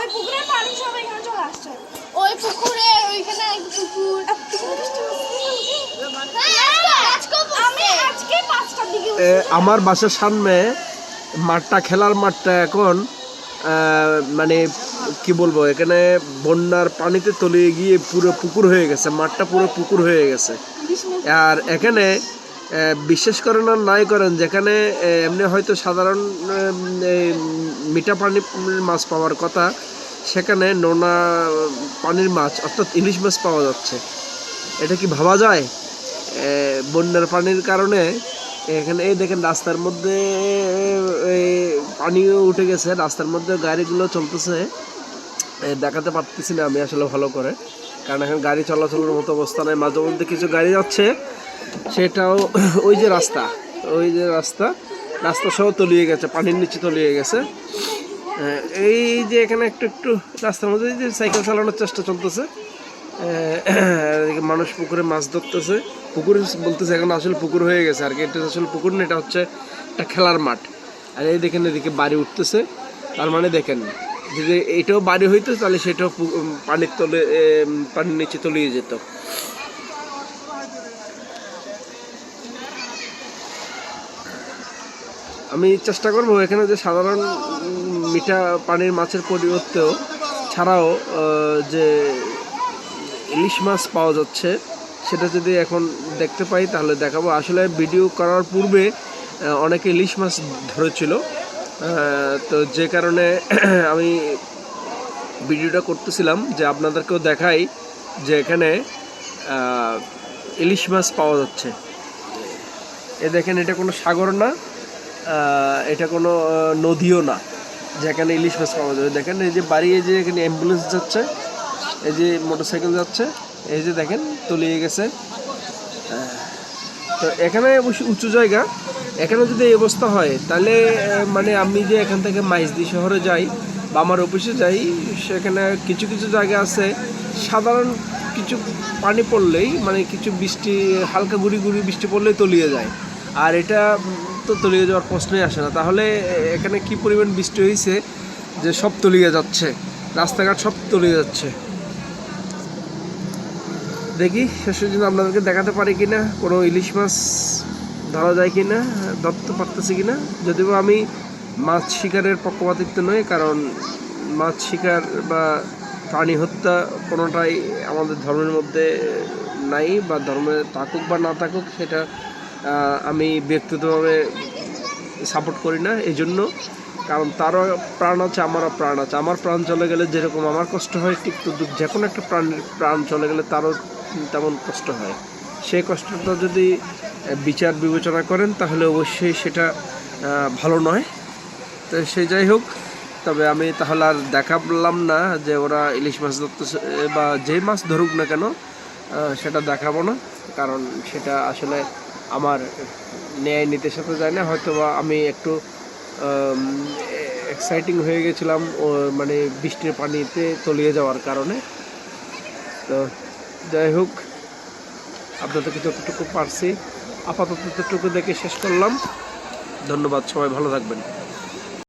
ওই পুকুরের পানি সব এখানে চলে আসছে। ওই পুকুরে ওইখানে পুকুর আমি আজকে 5টার দিকে আমার বাসার সামনে মাঠটা, খেলার মাঠটা এখন মানে কি বলবো, এখানে বন্যার পানিতে তলিয়ে গিয়ে পুরো পুকুর হয়ে গেছে, মাঠটা পুরো পুকুর হয়ে গেছে। আর এখানে বিশ্বাস করেন আর নাই করেন, যেখানে এমনি হয়তো সাধারণ মিঠা পানির মাছ পাওয়ার কথা, সেখানে নোনা পানির মাছ অর্থাৎ ইলিশ মাছ পাওয়া যাচ্ছে। এটা কি ভাবা যায়? বন্যার পানির কারণে এখানে এই দেখেন রাস্তার মধ্যে পানিও উঠে গেছে, রাস্তার মধ্যে গাড়িগুলো চলতেছে, দেখাতে পারতেছি না আমি আসলে ভালো করে, কারণ এখন গাড়ি চলাচলের মতো অবস্থা নেই। মাঝে মধ্যে কিছু গাড়ি যাচ্ছে, সেটাও ওই যে রাস্তা, ওই যে রাস্তা সহ তলিয়ে গেছে, পানির নিচে তলিয়ে গেছে। এই যে এখানে একটু একটু রাস্তার মধ্যে যে সাইকেল চালানোর চেষ্টা চলতেছে, মানুষ পুকুরে মাছ ধরতেছে। পুকুর বলতেছে এখন আসলে পুকুর হয়ে গেছে আর কি, এটা আসলে পুকুর না, এটা হচ্ছে একটা খেলার মাঠ। আর এই দেখেন এদিকে বাড়ি উঠতেছে, তার মানে দেখেন যদি এটাও বাড়ি হইতো তাহলে সেটাও পানির নিচে তলিয়ে যেত। আমি চেষ্টা করবো এখানে যে সাধারণ মিঠা পানির মাছের পরিবর্তেও ছাড়াও যে ইলিশ মাছ পাওয়া যাচ্ছে, সেটা যদি এখন দেখতে পাই তাহলে দেখাবো। আসলে ভিডিও করার পূর্বে অনেকে ইলিশ মাছ ধরেছিল, তো যে কারণে আমি ভিডিওটা করতেছিলাম যে আপনাদেরকেও দেখাই যে এখানে ইলিশ মাছ পাওয়া যাচ্ছে। এ দেখেন, এটা কোনো সাগর না, এটা কোনো নদীও না যেখানে ইলিশ মাছ পাওয়া যাবে। দেখেন এই যে বাড়ি, এই যে এখানে অ্যাম্বুলেন্স যাচ্ছে, এই যে মোটরসাইকেল যাচ্ছে, এই যে দেখেন তলিয়ে গেছে। তো এখানে অবশ্যই উঁচু জায়গা, এখানে যদি এই অবস্থা হয় তাহলে মানে আমি যে এখান থেকে মাইজদি শহরে যাই বা আমার অফিসে যাই, সেখানে কিছু কিছু জায়গা আছে সাধারণ কিছু পানি পড়লেই, মানে কিছু বৃষ্টি, হালকা গুড়ি গুড়ি বৃষ্টি পড়লেই তলিয়ে যায়। আর এটা তো তলিয়ে যাওয়ার প্রশ্নই আসে না। তাহলে এখানে কি পরিমাণ বৃষ্টি হয়েছে যে সব তলিয়ে যাচ্ছে, রাস্তাঘাট সব তলিয়ে যাচ্ছে। দেখি শেষের জন্য আপনাদেরকে দেখাতে পারি কিনা, কোনো ইলিশ মাছ ধরা যায় কিনা, ধরতে পারতেছি কিনা। যদিও আমি মাছ শিকারের পক্ষপাতিত্ব নয়, কারণ মাছ শিকার বা প্রাণী হত্যা কোনোটাই আমাদের ধর্মের মধ্যে নাই, বা ধর্মে থাকুক বা না থাকুক সেটা আমি ব্যক্তিগতভাবে সাপোর্ট করি না। এই জন্য, কারণ তারও প্রাণ আছে, আমারও প্রাণ আছে। আমার প্রাণ চলে গেলে যেরকম আমার কষ্ট হয়, ঠিক তো যে কোনো একটা প্রাণীর প্রাণ চলে গেলে তারও তেমন কষ্ট হয়। সেই কষ্টটা যদি বিচার বিবেচনা করেন তাহলে অবশ্যই সেটা ভালো নয়। তো সে যাই হোক, তবে আমি তাহলে আর দেখালাম না যে ওরা ইলিশ মাছ ধরতেছে বা যে মাছ ধরুক না কেন, সেটা দেখাবো না, কারণ সেটা আসলে আমার ন্যায় নীতির সাথে যায় না। হয়তো বা আমি একটু এক্সাইটিং হয়ে গেছিলাম মানে বৃষ্টির পানিতে তলিয়ে যাওয়ার কারণে। তো যাই হোক, আপনাদেরকে যতটুকু পারছি আপাতত ততটুকু দেখে শেষ করলাম। ধন্যবাদ, সবাই ভালো থাকবেন।